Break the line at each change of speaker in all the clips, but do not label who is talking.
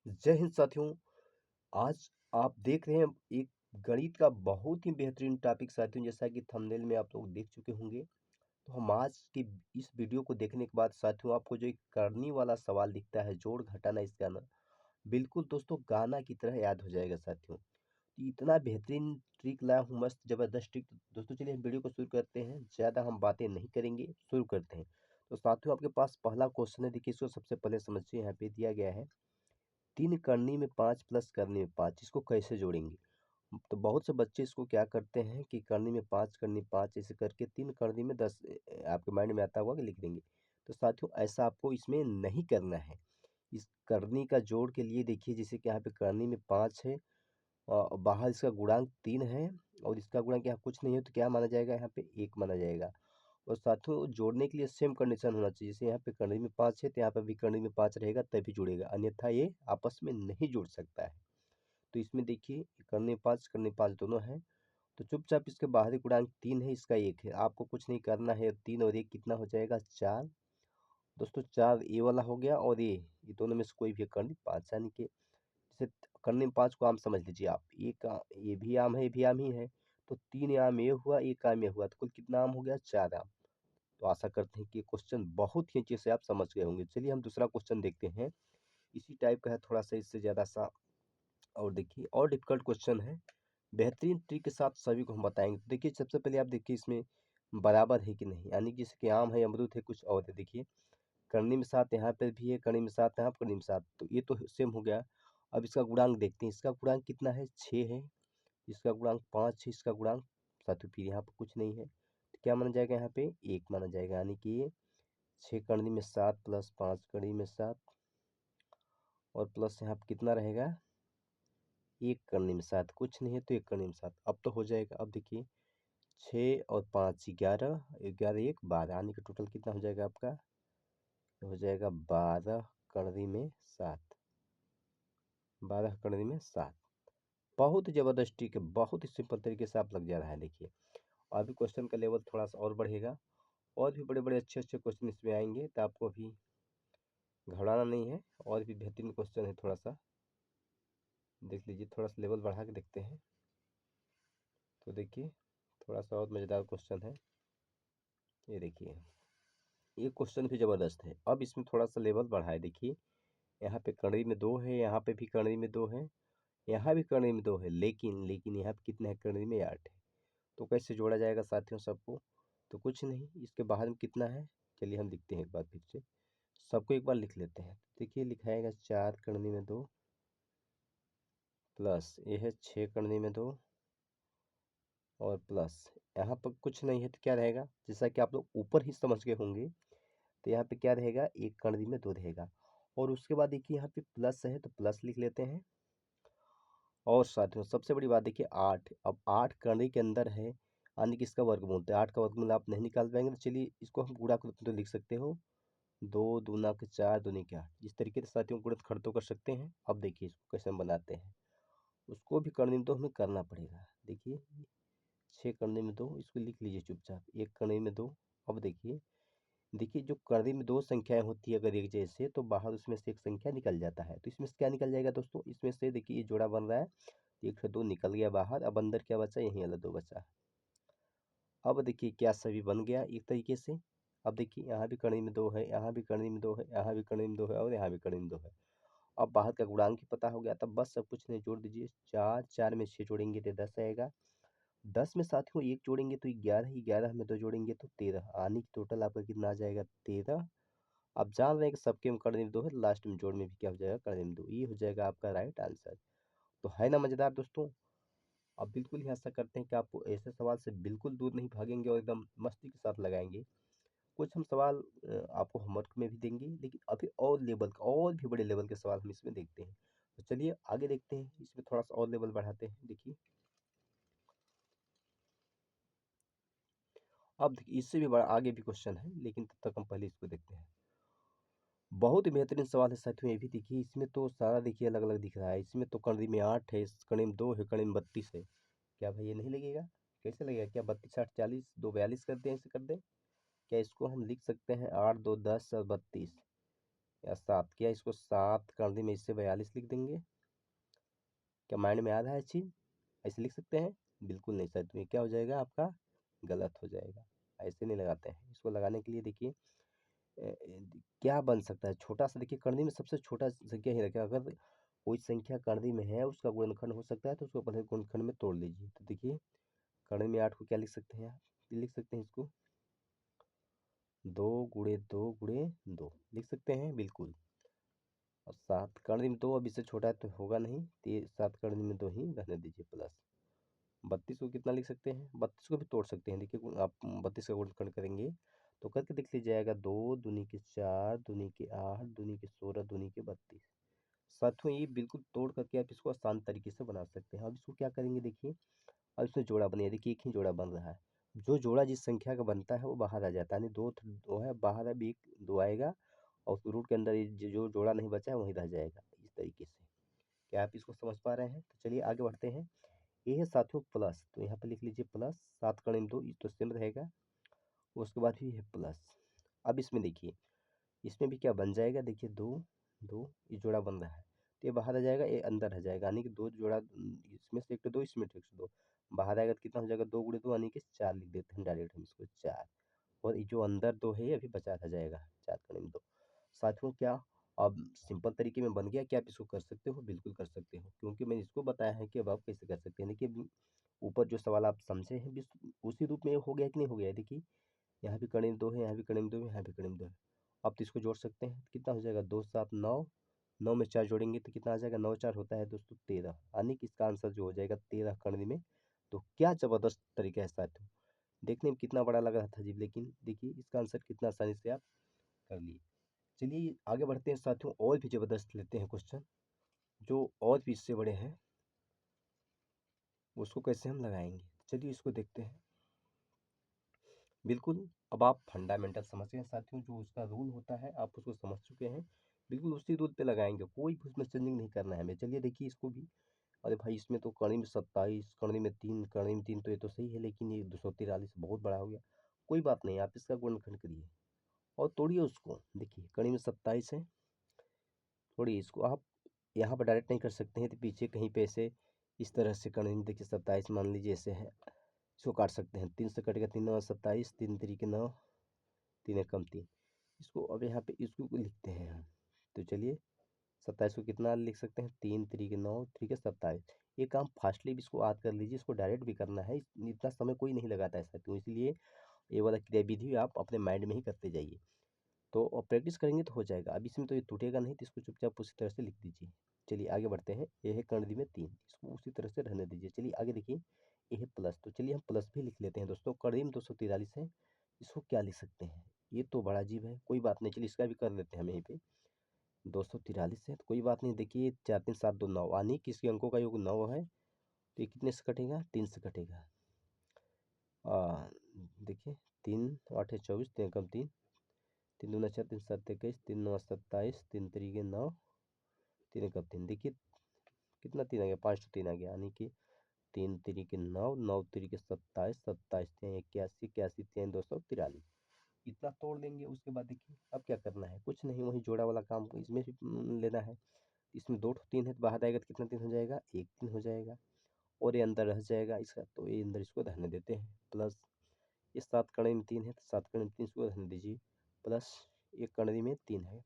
जय हिंद साथियों। आज आप देख रहे हैं एक गणित का बहुत ही बेहतरीन टॉपिक साथियों, जैसा कि थंबनेल में आप लोग देख चुके होंगे। तो हम आज की इस वीडियो को देखने के बाद साथियों आपको जो एक करनी वाला सवाल दिखता है, जोड़ घटाना इस गाना, बिल्कुल दोस्तों गाना की तरह याद हो जाएगा साथियों। तो इतना बेहतरीन ट्रिक लाया हूँ, मस्त जबरदस्त ट्रिक। दोस्तों चलिए हम वीडियो को शुरू करते हैं, ज़्यादा हम बातें नहीं करेंगे, शुरू करते हैं। तो साथियों आपके पास पहला क्वेश्चन है, देखिए इसको सबसे पहले समझिए। यहाँ पे दिया गया है 3 करनी में 5 प्लस करनी में 5, इसको कैसे जोड़ेंगे? तो बहुत से बच्चे इसको क्या करते हैं कि करनी में 5 करनी 5 ऐसे करके 3 करनी में 10 आपके माइंड में आता होगा कि लिख देंगे। तो साथियों ऐसा आपको इसमें नहीं करना है। इस करनी का जोड़ के लिए देखिए, जैसे कि यहाँ पे करनी में 5 है और बाहर इसका गुणांक 3 है और इसका गुणांक यहाँ कुछ नहीं है, तो क्या माना जाएगा? यहाँ पे 1 माना जाएगा। और साथियों जोड़ने के लिए सेम कंडीशन होना चाहिए, जैसे यहाँ पे करनी में 5 है तो यहाँ पे भी करनी में 5 रहेगा तभी जुड़ेगा, अन्यथा ये आपस में नहीं जुड़ सकता है। तो इसमें देखिए करनी 5 दोनों हैं, तो चुपचाप इसके बाहरी गुणांक 3 है, इसका 1 है, आपको कुछ नहीं करना है। 3 और 1 कितना हो जाएगा? 4। दोस्तों 4 ये वाला हो गया और ये दोनों में से कोई भी करनी 5, यानी कि जैसे करनी में 5 को आम समझ लीजिए आप, ये भी आम है, ये भी आम ही है। तो 3 आम ये हुआ, 1 आम ये हुआ, तो कुल कितना आम हो गया? 4 आम। तो आशा करते हैं कि ये क्वेश्चन बहुत ही अच्छे से आप समझ गए होंगे। चलिए हम दूसरा क्वेश्चन देखते हैं। इसी टाइप का है, थोड़ा सा इससे ज़्यादा सा। और देखिए और डिफिकल्ट क्वेश्चन है, बेहतरीन ट्रिक के साथ सभी को हम बताएंगे। तो देखिए सबसे पहले आप देखिए इसमें बराबर है कि नहीं, यानी कि जैसे कि आम है, अमरूद है, कुछ और है। देखिए करनी में 7 यहाँ पे भी है, करनी में 7 यहाँ, करनी में 7, तो ये तो सेम हो गया। अब इसका गुणांक देखते हैं, इसका गुणांक कितना है? 6 है। इसका गुणांक 5 है, इसका गुणांक 7, फिर यहाँ पर कुछ नहीं है, तो क्या माना जाएगा? यहाँ पे 1 माना जाएगा, यानी कि 6 करनी में 7 प्लस 5 करनी में 7 और प्लस यहाँ पे कितना रहेगा? 1 करनी में 7, कुछ नहीं है तो 1 करनी में 7, अब तो हो जाएगा। अब देखिए 6 और 5 11, 11 1 12, यानी कि टोटल कितना हो जाएगा आपका? हो जाएगा 12 करनी में 7, 12 करनी में 7। बहुत ही ज़बरदस्त ट्रिक है, बहुत ही सिंपल तरीके से आप लग जा रहा है। देखिए अभी क्वेश्चन का लेवल थोड़ा सा और बढ़ेगा, और भी बड़े बड़े अच्छे अच्छे क्वेश्चन इसमें आएंगे, तो आपको अभी घबराना नहीं है। और भी बेहतरीन क्वेश्चन है, थोड़ा सा देख लीजिए, थोड़ा सा लेवल बढ़ा के देखते हैं। तो देखिए थोड़ा सा और मज़ेदार क्वेश्चन है, ये देखिए ये क्वेश्चन भी ज़बरदस्त है। अब इसमें थोड़ा सा लेवल बढ़ा है। देखिए यहाँ पे कड़ी में 2 है, यहाँ पे भी कड़ी में 2 है, यहाँ भी कड़ी में 2 है, लेकिन लेकिन यहाँ पे कितना है? कड़ी में 8 है। तो कैसे जोड़ा जाएगा साथियों सबको? तो कुछ नहीं, इसके बाहर में कितना है? चलिए हम लिखते हैं एक बार फिर से, सबको एक बार लिख लेते हैं। देखिए लिखाएगा 4 करनी में 2 प्लस ये है 6 करनी में 2 और प्लस यहाँ पर कुछ नहीं है, तो क्या रहेगा? जैसा कि आप लोग ऊपर ही समझ गए होंगे, तो यहाँ पे क्या रहेगा? 1 करनी में 2 रहेगा। और उसके बाद देखिए यहाँ पे प्लस है, तो प्लस लिख लेते हैं। और साथियों सबसे बड़ी बात देखिए 8, अब 8 करनी के अंदर है, यानी कि इसका वर्गमूल, तो 8 का वर्गमूल आप नहीं निकाल पाएंगे, तो चलिए इसको हम गुणा करते तो लिख सकते हो 2 दूना के 4 दूनी के 8, इस तरीके से साथियों गुणित खड़ तो कर सकते हैं। अब देखिए इसको कैसे हम बनाते हैं, उसको भी करने में तो हमें करना पड़ेगा। देखिए 6 करने में 2, इसको लिख लीजिए चुपचाप, 1 करने में 2। अब देखिए देखिए जो करने में 2 संख्याएं होती है अगर एक जैसे, तो बाहर उसमें से एक संख्या निकल जाता है, तो इसमें से क्या निकल जाएगा दोस्तों? इसमें से देखिए ये जोड़ा बन रहा है, 1 से 2 निकल गया बाहर, अब अंदर क्या बचा? यहीं वाला 2 बचा। अब देखिए क्या सभी बन गया एक तरीके से। अब देखिए यहाँ भी कड़ी में 2 है, यहाँ भी कड़ी में 2 है, यहाँ भी कड़ी में 2 है और यहाँ भी कड़ी में 2 है। अब बाहर का गुणांक ही पता हो गया, तब बस सब कुछ नहीं, जोड़ दीजिए। 4 4 में 6 जोड़ेंगे तो 10 आएगा, 10 में साथियों 1 जोड़ेंगे तो 11, 11 में 2 जोड़ेंगे तो 13, आने की टोटल आपका कितना आ जाएगा? 13। आप जान रहे हैं कि सबके में करने में 2 है, लास्ट में जोड़ में भी क्या हो जाएगा? करने में 2, ये हो जाएगा आपका राइट आंसर। तो है ना मज़ेदार दोस्तों? अब बिल्कुल ही आशा करते हैं कि आप ऐसे सवाल से बिल्कुल दूर नहीं भागेंगे और एकदम मस्ती के साथ लगाएंगे। कुछ हम सवाल आपको होमवर्क में भी देंगे, लेकिन अभी और लेवल का, और भी बड़े लेवल के सवाल हम इसमें देखते हैं। तो चलिए आगे देखते हैं, इसमें थोड़ा सा और लेवल बढ़ाते हैं। देखिए अब देखिए इससे भी बड़ा आगे भी क्वेश्चन है, लेकिन तब तक हम पहले इसको देखते हैं। बहुत ही बेहतरीन सवाल है साथियों, ये भी देखिए, इसमें तो सारा देखिए अलग अलग दिख रहा है। इसमें तो कड़ी में 8 है, इस कड़ी में 2 है, कड़ी में 32 है। क्या भाई ये नहीं लगेगा? कैसे लगेगा? क्या 32 8 40 2 42 कर दें, ऐसे कर दें? क्या इसको हम लिख सकते हैं 8 2 10 और 32? या 7, क्या इसको 7 कर दी में इससे 42 लिख देंगे? क्या माइंड में आ रहा है चीज़? ऐसे लिख सकते हैं? बिल्कुल नहीं सर, तो ये क्या हो जाएगा आपका? गलत हो जाएगा। ऐसे नहीं लगाते हैं। इसको लगाने के लिए देखिए क्या बन सकता है छोटा सा, देखिए करनी में सबसे छोटा संख्या ही रखें। अगर कोई संख्या करनी में है उसका गुणनखंड हो सकता है तो उसको पहले गुणनखंड में तोड़ लीजिए। तो देखिए करनी में 8 को क्या लिख सकते हैं आप? ये लिख सकते हैं इसको 2 गुणे 2 गुणे 2 लिख सकते हैं बिल्कुल। और 7 करनी में 2 अब इससे छोटा है तो होगा नहीं, तो 7 करनी में 2 ही रहने दीजिए प्लस 32 को कितना लिख सकते हैं? 32 को भी तोड़ सकते हैं। देखिए आप 32 का गुणनखंड करेंगे तो करके देख लीजिए आएगा 2 दूनी के 4 दूनी के 8 दूनी के 16 दूनी के 32। साथियों ये बिल्कुल तोड़ करके आप इसको आसान तरीके से बना सकते हैं। अब इसको क्या करेंगे देखिए, अब इसमें जोड़ा बनेगा। देखिए एक ही जोड़ा बन रहा है, जो जोड़ा जिस संख्या का बनता है वो बाहर आ जाता है, यानी दो है बाहर, अब एक दो आएगा और उस रूट के अंदर ये जो जोड़ा नहीं बचा है वहीं रह जाएगा। इस तरीके से क्या आप इसको समझ पा रहे हैं? तो चलिए आगे बढ़ते हैं। ये है साथियों प्लस, तो यहाँ पे लिख लीजिए प्लस 7 कड़े 2, ये तो सेम रहेगा। उसके बाद भी है प्लस। अब इसमें देखिए इसमें भी क्या बन जाएगा, देखिए 2 2 ये जोड़ा बन रहा है तो ये बाहर आ जाएगा, ये अंदर रह जाएगा, यानी कि दो जोड़ा इसमें से एक तो 2, इसमें से एक से 2 बाहर आएगा तो कितना हो जाएगा 2 गुणे 2 यानी कि 4 लिख देते हैं डायरेक्ट हम इसको 4। और ये जो अंदर 2 है ये अभी बचा रह जाएगा 4 कड़े 2। साथियों क्या अब सिंपल तरीके में बन गया? क्या आप इसको कर सकते हो? बिल्कुल कर सकते हो, क्योंकि मैंने इसको बताया है कि अब आप कैसे कर सकते हैं। देखिए ऊपर जो सवाल आप समझे हैं उसी रूप में हो गया कि नहीं हो गया? देखिए यहाँ भी कड़ी में 2 है, यहाँ भी कड़ी में 2 है, यहाँ भी कड़ी में 2 है। अब तो इसको जोड़ सकते हैं, कितना हो जाएगा 2 7 9, 9 में 4 जोड़ेंगे तो कितना आ जाएगा? 9 4 होता है दोस्तों 13, यानी कि इसका आंसर जो हो जाएगा 13 कड़ी में। तो क्या ज़बरदस्त तरीका है साथियों, देखने में कितना बड़ा लग रहा था अजीब, लेकिन देखिए इसका आंसर कितना आसानी से आप कर लिए। चलिए आगे बढ़ते हैं साथियों, और भी ज़बरदस्त लेते हैं क्वेश्चन जो और भी इससे बड़े हैं, उसको कैसे हम लगाएंगे। चलिए इसको देखते हैं। बिल्कुल अब आप फंडामेंटल समझ गए साथियों, जो उसका रूल होता है आप उसको समझ चुके हैं। बिल्कुल उसी रूल पे लगाएंगे, कोई भी उसमें चेंजिंग नहीं करना है हमें। चलिए देखिए इसको भी, अरे भाई इसमें तो कड़ी में 27, कड़ी में 3, कड़ी में 3 तो ये तो सही है, लेकिन ये 243 बहुत बड़ा हो गया। कोई बात नहीं, आप इसका गुणनखंड करिए और तोड़िए उसको। देखिए कड़ी में 27 है, तोड़िए इसको आप। यहाँ पर डायरेक्ट नहीं कर सकते हैं तो पीछे कहीं पे ऐसे इस तरह से कड़ी में देखिए 27 मान लीजिए ऐसे है, इसको काट सकते हैं। 3 से कटेगा 3 9 27, 3 3 9, 3 एक कम 3। इसको अब यहाँ पे इसको लिखते हैं हम। तो चलिए 27 को कितना लिख सकते हैं? 3 3 9 3 के 27। ये काम फास्टली भी इसको याद कर लीजिए, इसको डायरेक्ट भी करना है, इतना समय कोई नहीं लगाता है साथियों, इसलिए ये वाला क्रियाविधि आप अपने माइंड में ही करते जाइए। तो प्रैक्टिस करेंगे तो हो जाएगा। अब इसमें तो ये टूटेगा नहीं, तो इसको चुपचाप उसी तरह से लिख दीजिए। चलिए आगे बढ़ते हैं। ये है कर्ण में 3, इसको उसी तरह से रहने दीजिए। चलिए आगे देखिए, ये है प्लस, तो चलिए हम प्लस भी लिख लेते हैं दोस्तों। कर्ण में 243 है, इसको क्या लिख सकते हैं? ये तो बड़ा अजीब है, कोई बात नहीं, चलिए इसका भी कर लेते हैं हम यहीं पे। 243 है तो कोई बात नहीं, देखिए 4 3 7 2 9, यानी कि इसके अंकों का योग 9 है, तो ये कितने से कटेगा? 3 से कटेगा। देखिए 3 8 है 24, 3 कम 3, 3 दूना 4, 3 7 21, 3 9 27, 3 3 9, 3 कम 3, देखिए कितना 3 आ गया? 5 तो 3 आ गया, यानी कि 3 3 9, 9 3 27, 27 3 81, 81 3 243, इतना तोड़ देंगे। उसके बाद देखिए अब क्या करना है, कुछ नहीं, वही जोड़ा वाला काम इसमें भी लेना है। इसमें 2 3 है तो बाहर आएगा तो कितना 3 हो जाएगा? 1 3 हो जाएगा, और ये अंदर रह जाएगा इसका, तो ये अंदर इसको रहने देते हैं प्लस। ये 7 कड़ी में 3 है तो 7 कड़ी में 3 इसको रहने दीजिए प्लस, एक कड़ी में 3 है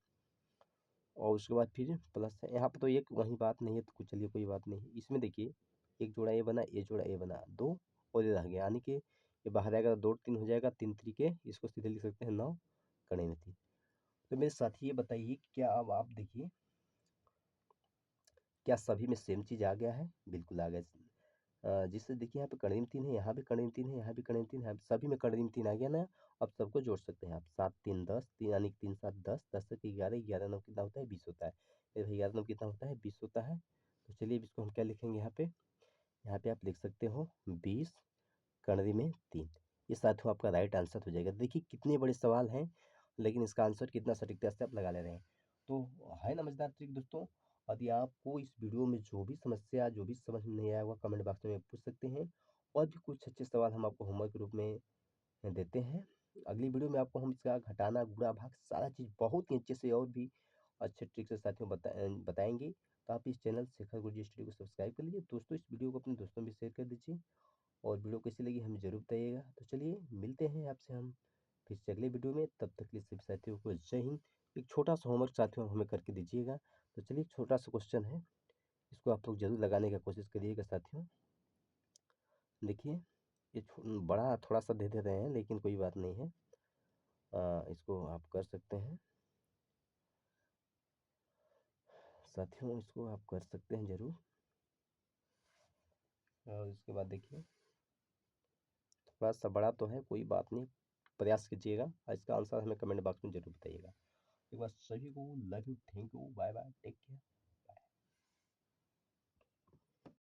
और उसके बाद फिर प्लस है। यहाँ पर तो एक वही बात नहीं है, तो चलिए कोई बात नहीं। इसमें देखिए एक जोड़ा ये बना, ये जोड़ा ये बना, 2 और ये रह गया, यानी कि ये बाहर आएगा तो 2 3 हो जाएगा, 3 तरीके इसको सीधे लिख सकते हैं 9 कड़ी में 3। तो मेरे साथी ये बताइए कि क्या अब आप देखिए क्या सभी में सेम चीज़ आ गया है? बिल्कुल आ गया। जिससे देखिए यहाँ पे कड़ी में 3 है, यहाँ भी कड़ी में 3 है, यहाँ भी कड़ी में 3 है, सभी में कड़ी में 3 आ गया ना। अब सबको जोड़ सकते हैं आप। 7 3 10, 3 यानी कि 3 7 10, 10 से 11, 11 9 कितना होता है? 20 होता है। फिर भाई 11 9 कितना होता है? 20 होता है। तो चलिए अब इसको हम क्या लिखेंगे यहाँ पे? यहाँ पे आप लिख सकते हो 20 कड़ी में 3। ये साथियों आपका राइट आंसर हो जाएगा। देखिए कितने बड़े सवाल हैं, लेकिन इसका आंसर कितना सटीकता से आप लगा ले रहे हैं। तो है ना मजेदार ट्रिक दोस्तों। यदि आपको इस वीडियो में जो भी समस्या, जो भी समझ में नहीं आया होगा, कमेंट बॉक्स में पूछ सकते हैं। और भी कुछ अच्छे सवाल हम आपको होमवर्क के रूप में देते हैं। अगली वीडियो में आपको हम इसका घटाना, गुणा, भाग सारा चीज़ बहुत ही अच्छे से और भी अच्छे ट्रिक से साथियों बताएंगे। तो आप इस चैनल शेखर गुरुजी स्टडी को सब्सक्राइब कर लीजिए दोस्तों। इस वीडियो को अपने दोस्तों में शेयर कर दीजिए और वीडियो कैसी लगी हमें जरूर बताइएगा। तो चलिए मिलते हैं आपसे हम फिर से अगले वीडियो में, तब तक के लिए सभी साथियों को जय हिंद। एक छोटा सा होमवर्क साथियों हमें करके दीजिएगा। तो चलिए छोटा सा क्वेश्चन है, इसको आप लोग जरूर लगाने का कोशिश करिएगा साथियों। देखिए ये बड़ा थोड़ा सा दे रहे हैं लेकिन कोई बात नहीं है, इसको आप कर सकते हैं साथियों, इसको आप कर सकते हैं जरूर। और इसके बाद देखिए थोड़ा सा बड़ा तो है, कोई बात नहीं, प्रयास कीजिएगा और इसका आंसर हमें कमेंट बॉक्स में जरूर बताइएगा। एक बार सभी को love you, thank you, bye bye, take care.